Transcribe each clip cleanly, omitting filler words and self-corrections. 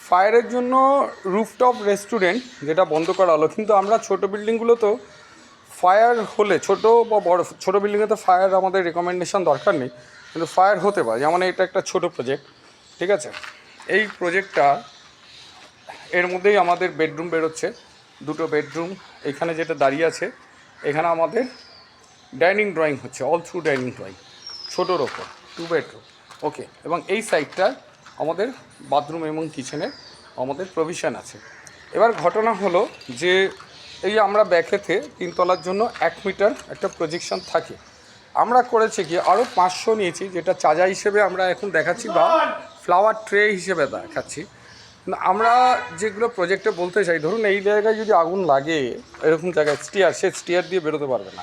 ফায়ারের জন্য rooftop restaurant যেটা বন্ধ করা হলো, কিন্তু আমরা ছোটো বিল্ডিংগুলোতেও ফায়ার হলে, ছোটো বা বড় ছোটো বিল্ডিংয়ে তো ফায়ার আমাদের রেকমেন্ডেশন দরকার নেই, কিন্তু ফায়ার হতে পারে। যেমন এটা একটা ছোটো প্রজেক্ট, ঠিক আছে। এই প্রজেক্টটা এর মধ্যেই আমাদের বেডরুম বেরোচ্ছে, দুটো বেডরুম। এখানে যেটা দাঁড়িয়ে আছে এখানে আমাদের ডাইনিং ড্রয়িং হচ্ছে, অল থ্রু ডাইনিং ড্রয়িং, ছোটোর ওপর 2 বেডরুম, ওকে। এবং এই সাইডটা আমাদের বাথরুম এবং কিচেনের আমাদের প্রভিশন আছে। এবার ঘটনা হলো যে এই আমরা ব্যাকেতে 3 তলার জন্য 1 মিটার একটা প্রজেকশন থাকে। আমরা করেছি কি আরও 500 নিয়েছি, যেটা চাজা হিসেবে আমরা এখন দেখাচ্ছি বা ফ্লাওয়ার ট্রে হিসেবে দেখাচ্ছি। কিন্তু আমরা যেগুলো প্রজেক্টে বলতে চাই, ধরুন এই জায়গায় যদি আগুন লাগে, এরকম জায়গায় সে স্টিয়ার দিয়ে বেরোতে পারবে না,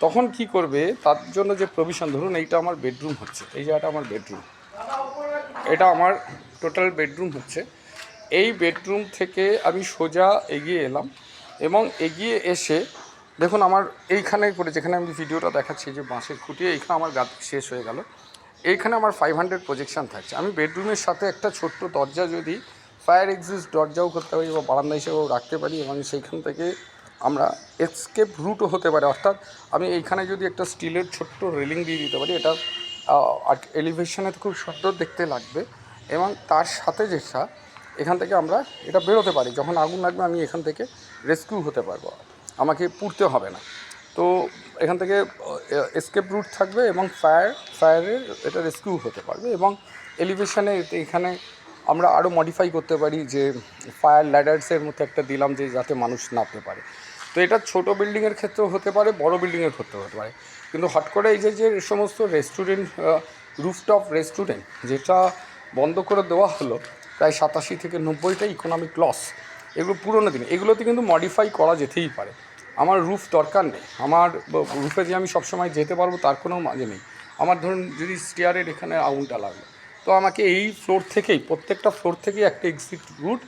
তখন কি করবে? তার জন্য যে প্রভিশন, ধরুন এইটা আমার বেডরুম হচ্ছে, এই জায়গাটা আমার বেডরুম, এটা আমার টোটাল বেডরুম হচ্ছে। এই বেডরুম থেকে আমি সোজা এগিয়ে এলাম এবং এগিয়ে এসে দেখুন আমার এইখানে করে, যেখানে আমি ভিডিওটা দেখাচ্ছি যে বাঁশের খুঁটি, এইখানে আমার গাছ শেষ হয়ে গেল। এইখানে আমার 500 প্রজেকশন থাকছে। আমি বেডরুমের সাথে একটা ছোট্ট দরজা, যদি ফায়ার এক্সিস্ট দরজাও করতে পারি বা বারান্দা হিসেবেও রাখতে পারি, এবং সেইখান থেকে আমরা এসকেপ রুটও হতে পারে। অর্থাৎ আমি এইখানে যদি একটা স্টিলের ছোট্ট রেলিং দিয়ে দিতে পারি, এটা এলিভেশনে খুব সুন্দর দেখতে লাগবে। এবং তার সাথে যেটা এখান থেকে আমরা এটা বেরোতে পারি, যখন আগুন লাগবে আমি এখান থেকে রেস্কিউ হতে পারবো, আমাকে পুড়তে হবে না। তো এখান থেকে এসকেপ রুট থাকবে এবং ফায়ারের এটা রেস্কিউ হতে পারবে। এবং এলিভেশনে এখানে আমরা আরও মডিফাই করতে পারি, যে ফায়ার ল্যাডার্সের মতো একটা দিলাম, যে যাতে মানুষ নামতে পারে। তো এটা ছোটো বিল্ডিংয়ের ক্ষেত্রেও হতে পারে, বড় বিল্ডিংয়ের ক্ষেত্রেও হতে পারে। কিন্তু হট করে এই যে সমস্ত রেস্টুরেন্ট, রুফটপ রেস্টুরেন্ট যেটা বন্ধ করে দেওয়া হলো, প্রায় 87 থেকে 90টা ইকোনমিক লস, এগুলো পুরোনো দিনে, এগুলোতে কিন্তু মডিফাই করা যেতেই পারে। আমার রুফ দরকার নেই, আমার রুফে যে আমি সবসময় যেতে পারবো তার কোনো মাঝে নেই। আমার ধরুন যদি স্টেয়ারের এখানে আগুনটা লাগলো, তো আমাকে এই ফ্লোর থেকেই, প্রত্যেকটা ফ্লোর থেকেই একটা এক্সিট রুট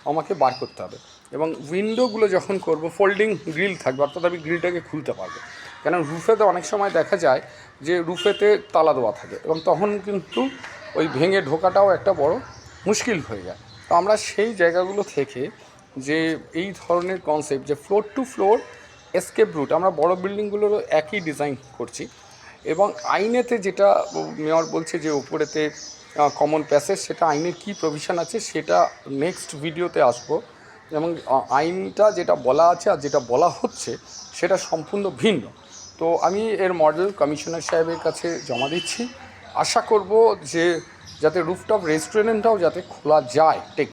আমাকে বার করতে হবে। এবং উইন্ডোগুলো যখন করব, ফোল্ডিং গ্রিল থাকবে, অর্থাৎ আমি গ্রিলটাকে খুলতে পারবো। কেন রুফেতে অনেক সময় দেখা যায় যে রুফেতে তালা দেওয়া থাকে, এবং তখন কিন্তু ওই ভেঙে ঢোকাটাও একটা বড় মুশকিল হয়ে যায়। তো আমরা সেই জায়গাগুলো থেকে যে এই ধরনের কনসেপ্ট, যে floor to floor escape route, আমরা বড় বিল্ডিংগুলোরও একই ডিজাইন করছি। এবং আইনেতে যেটা মেয়র বলছে যে উপরেতে কমন প্যাসেজ, সেটা আইনের কী প্রভিশন আছে সেটা নেক্সট ভিডিওতে আসবো। এবং আইনটা যেটা বলা আছে আর যেটা বলা হচ্ছে সেটা সম্পূর্ণ ভিন্ন। তো আমি এর মডেল কমিশনার সাহেবের কাছে জমা দিচ্ছি। আশা করব যে যাতে রুফটপ রেস্টুরেন্টটাও যাতে খোলা যায়।